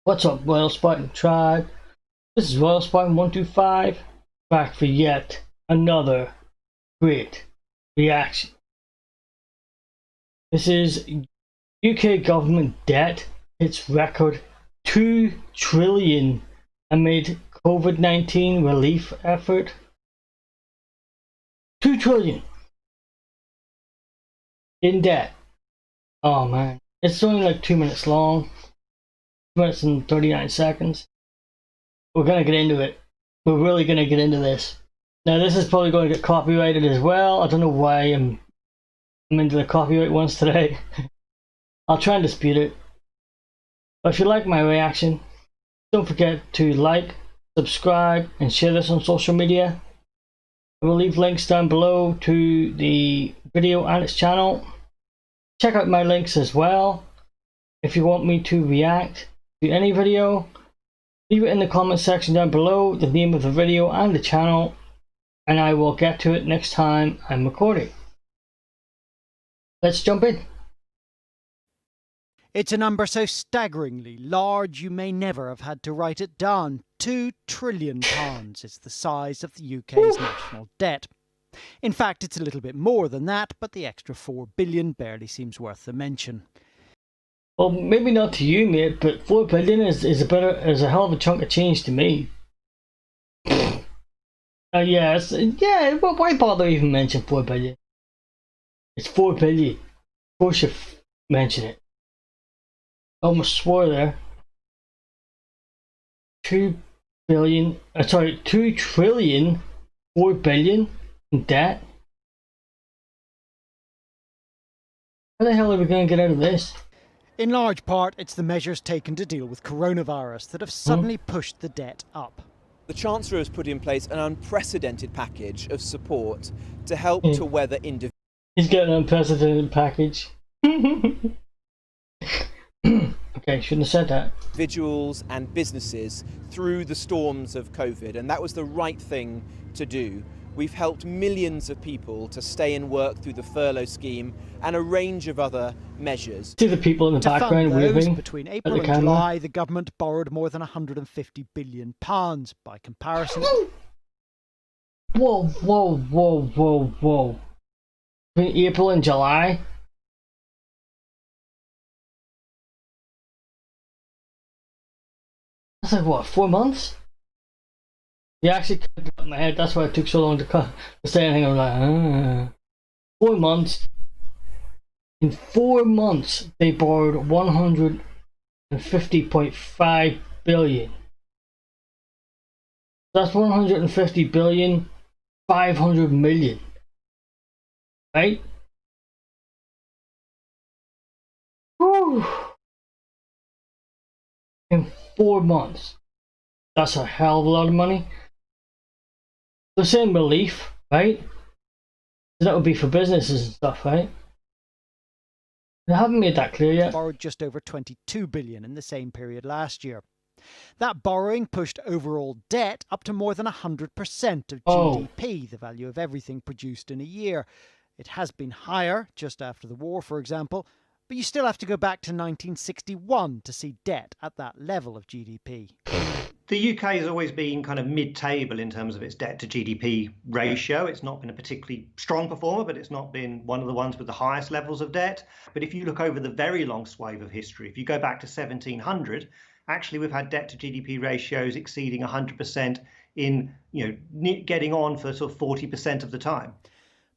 What's up, Royal Spartan Tribe? This is Royal Spartan 125, back for yet another great reaction. This is UK government debt hits record 2 trillion amid COVID-19 relief effort. 2 trillion in debt. Oh man, it's only like 2 minutes long. 2 minutes and 39 seconds. We're gonna get into it. We're really gonna get into this. Now this is probably going to get copyrighted as well. I don't know why I'm into the copyright ones today. I'll try and dispute it. But if you like my reaction, don't forget to like, subscribe, and share this on social media. I will leave links down below to the video and its channel. Check out my links as well. If you want me to react to any video, leave it in the comment section down below, the name of the video and the channel, and I will get to it next time I'm recording. Let's jump in. It's a number so staggeringly large you may never have had to write it down. £2 trillion is the size of the UK's national debt. In fact, it's a little bit more than that, but the extra 4 billion barely seems worth the mention. Well, maybe not to you, mate, but 4 billion is a hell of a chunk of change to me. Yeah, why bother even mention 4 billion? It's 4 billion. Of course you mention it. I almost swore there. 2 trillion, 4 billion in debt? How the hell are we going to get out of this? In large part, it's the measures taken to deal with coronavirus that have suddenly pushed the debt up. The Chancellor has put in place an unprecedented package of support to help to weather individuals. He's got an unprecedented package. Okay, shouldn't have said that. Individuals and businesses through the storms of COVID, and that was the right thing to do. We've helped millions of people to stay and work through the furlough scheme and a range of other measures. See the people in the background waving between April and July, the government borrowed more than £150 billion. By comparison, whoa. Between April and July? That's like what, 4 months? You actually cut it up in my head. That's why it took so long to say anything. I was like, 4 months. In 4 months, they borrowed 150.5 billion. That's 150 billion, 500 million. Right? Whew. In 4 months. That's a hell of a lot of money. They're saying relief, right? So that would be for businesses and stuff, right? They haven't made that clear yet. Borrowed just over 22 billion in the same period last year. That borrowing pushed overall debt up to more than 100% of GDP, the value of everything produced in a year. It has been higher just after the war, for example, but you still have to go back to 1961 to see debt at that level of GDP. The UK has always been kind of mid-table in terms of its debt to GDP ratio. It's not been a particularly strong performer, but it's not been one of the ones with the highest levels of debt. But if you look over the very long swathe of history, if you go back to 1700, actually we've had debt to GDP ratios exceeding 100% in, getting on for sort of 40% of the time.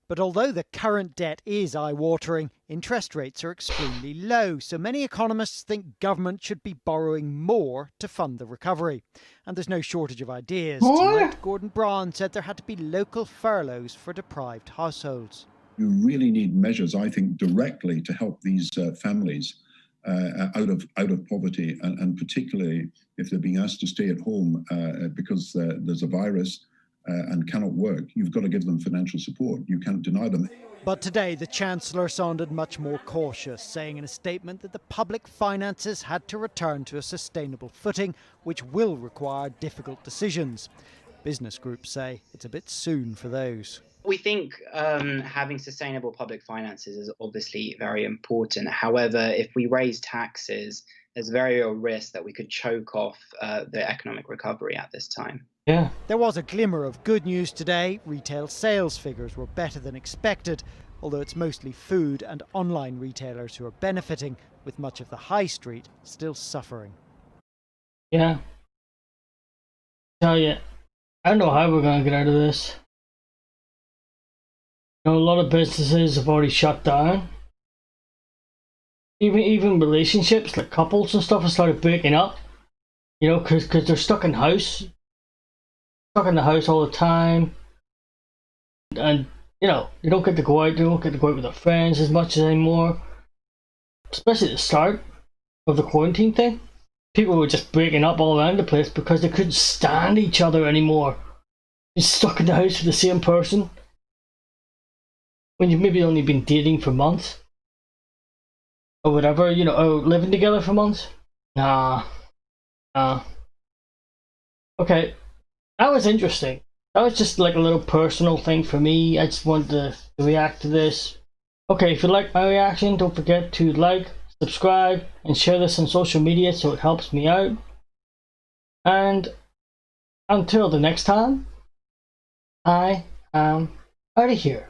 But although the current debt is eye-watering, interest rates are extremely low, so many economists think government should be borrowing more to fund the recovery. And there's no shortage of ideas. Tonight, Gordon Brown said there had to be local furloughs for deprived households. You really need measures, I think, directly to help these families out of poverty, and particularly if they're being asked to stay at home because there's a virus and cannot work. You've got to give them financial support. You can't deny them. But today the Chancellor sounded much more cautious, saying in a statement that the public finances had to return to a sustainable footing, which will require difficult decisions. Business groups say it's a bit soon for those. We think having sustainable public finances is obviously very important. However, if we raise taxes, there's very real risk that we could choke off the economic recovery at this time. Yeah. There was a glimmer of good news today. Retail sales figures were better than expected, although it's mostly food and online retailers who are benefiting, with much of the high street still suffering. Yeah. Tell you, I don't know how we're going to get out of this. You know, a lot of businesses have already shut down. Even relationships, like couples and stuff, have started breaking up. You know, because they're stuck in the house all the time. And, you know, they don't get to go out, with their friends as much anymore. Especially at the start of the quarantine thing. People were just breaking up all around the place because they couldn't stand each other anymore. You're stuck in the house with the same person when you've maybe only been dating for months or whatever, you know, or living together for months. Nah. Okay, that was interesting. That was just like a little personal thing for me. I just wanted to react to this. Okay, if you like my reaction, don't forget to like, subscribe, and share this on social media so it helps me out. And until the next time, I am out of here.